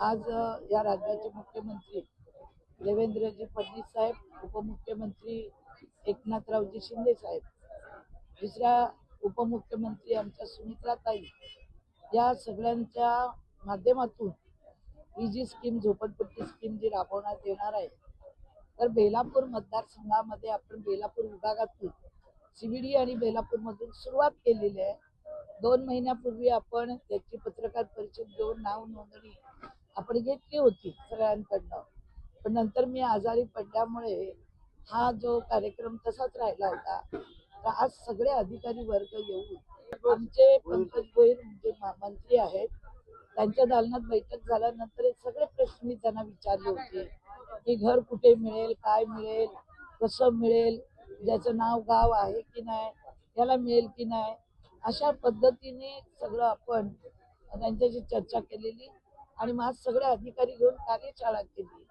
आज या राज्याचे मुख्यमंत्री देवेंद्रजी फडणवीस साहेब, उपमुख्यमंत्री एकनाथरावजी शिंदे साहेब, दुसऱ्या उपमुख्यमंत्री आमच्या सुमित्राताई, या सगळ्यांच्या माध्यमातून ही जी स्कीम, झोपडपट्टी स्कीम जी राबवण्यात येणार आहे, तर बेलापूर मतदारसंघामध्ये आपण बेलापूर विभागातून CBD आणि बेलापूर मधून सुरुवात केलेली आहे. 2 महिन्यापूर्वी आपण त्याची पत्रकार परिषद घेऊन नाव नोंदणी आपण घेतली होती सगळ्यांकडनं, पण नंतर मी आजारी पडल्यामुळे हा जो कार्यक्रम तसाच राहिला होता. तर आज सगळे अधिकारी वर्ग येऊन आमचे पंकज भोईर जे मंत्री आहेत त्यांच्या दालनात बैठक झाल्यानंतर हे सगळे प्रश्न मी त्यांना विचारले होते की घर कुठे मिळेल, काय मिळेल, कसं मिळेल, ज्याचं नाव गाव आहे की नाही, त्याला मिळेल की नाही, अशा पद्धतीने सगळं आपण त्यांच्याशी चर्चा केलेली आणि मग सगळे अधिकारी घेऊन कार्यशाळा केली.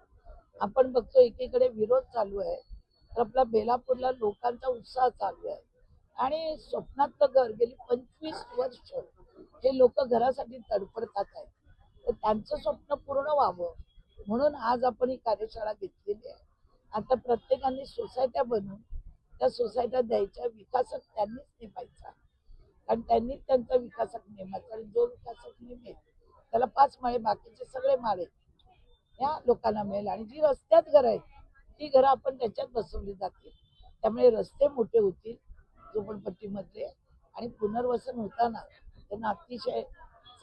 आपण बघतो एकीकडे विरोध चालू आहे, तर आपला बेलापूरला लोकांचा उत्साह चालू आहे आणि स्वप्नातलं घर गेली 25 वर्ष हे लोक घरासाठी तडफडतात आहेत. तर त्यांचं स्वप्न पूर्ण व्हावं म्हणून आज आपण ही कार्यशाळा घेतलेली आहे. आता प्रत्येकाने सोसायट्या बनवून त्या सोसायट्या द्यायच्या, विकासक त्यांनीच नेमायचा, कारण त्यांनीच त्यांचा विकासक नेमायचा आणि जो विकासक नेमेल त्याला 5 माळे, बाकीचे सगळे माळे या लोकांना मिळेल. आणि जी रस्त्यात घरं आहेत ती घरं आपण त्याच्यात बसवली जातील, त्यामुळे रस्ते मोठे होतील झोपडपट्टीमधले आणि पुनर्वसन होताना त्यांना अतिशय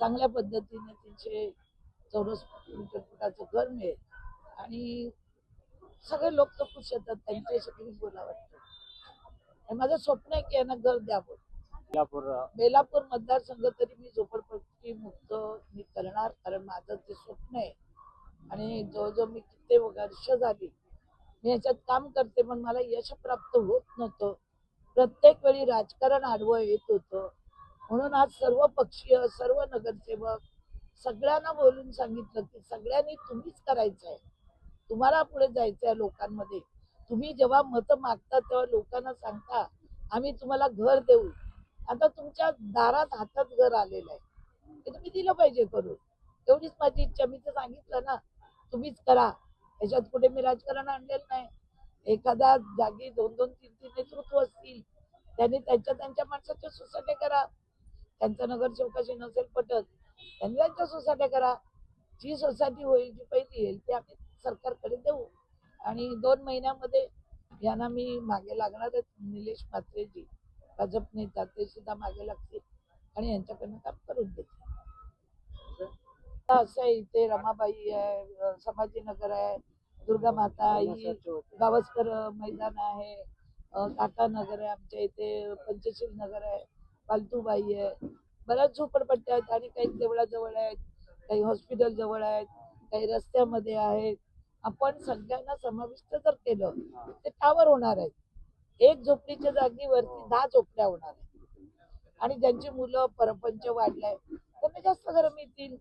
चांगल्या पद्धतीने 300 चौरस फुटाचं घर मिळेल आणि सगळे लोक तर खुश येतात, त्यांच्याशी तुम्ही बोलावं वाटतं. माझं स्वप्न आहे की यांना घर द्यावं. बेलापूर मतदारसंघ तरी मी झोपडपट्टी मुक्त मी करणार, कारण माझं ते स्वप्न आहे आणि जवळजवळ मी किती वर्ष झाली मी याच्यात काम करते, पण मला यश प्राप्त होत नव्हतं. प्रत्येक वेळी राजकारण आडवं येत होतं. म्हणून आज सर्व पक्षीय, सर्व नगरसेवक सगळ्यांना बोलून सांगितलं की सगळ्यांनी तुम्हीच करायचं आहे, तुम्हाला पुढे जायचं आहे लोकांमध्ये. तुम्ही जेव्हा मतं मागता तेव्हा लोकांना सांगता आम्ही तुम्हाला घर देऊ. आता तुमच्या दारात हातात घर आलेलं आहे, ते तुम्ही दिलं पाहिजे करून. एवढीच माझी इच्छा. मी तर सांगितलं ना, तुम्हीच करा. याच्यात कुठे मी राजकारण आणलेलं नाही. एखाद्या जागी 2-2, 3-3 नेतृत्व असतील, त्यांनी त्यांच्या माणसाच्या सोसायट्या करा. त्यांचा नगरसेवकाशी नसेल पटत, त्यांनी त्यांच्या सोसायट्या करा. जी सोसायटी होईल, जी पहिली येईल ती आम्ही सरकारकडे देऊ. आणि 2 महिन्यामध्ये यांना मी मागे लागणार आहेत. निलेश म्हात्रेजी, भाजप नेता, ते सुद्धा मागे लागतील आणि यांच्याकडनं काम करून देतील. असं आहे, इथे रमाबाई आहे, संभाजीनगर आहे, दुर्गा माता ही, गावस्कर मैदान आहे, टाटा नगर आहे, आमच्या इथे पंचशील नगर आहे, पालतूबाई आहे, बऱ्याच झोपडपट्ट्या आहेत आणि काही देवळाजवळ आहेत, काही हॉस्पिटल जवळ आहेत, काही रस्त्यामध्ये आहेत. आपण सगळ्यांना समाविष्ट जर केलं ते टावर होणार आहेत. एक झोपडीच्या जागेवरती 10 झोपड्या होणार आहेत आणि ज्यांची मुलं परपंच वाढलाय त्यांना जास्त घरं मिळतील.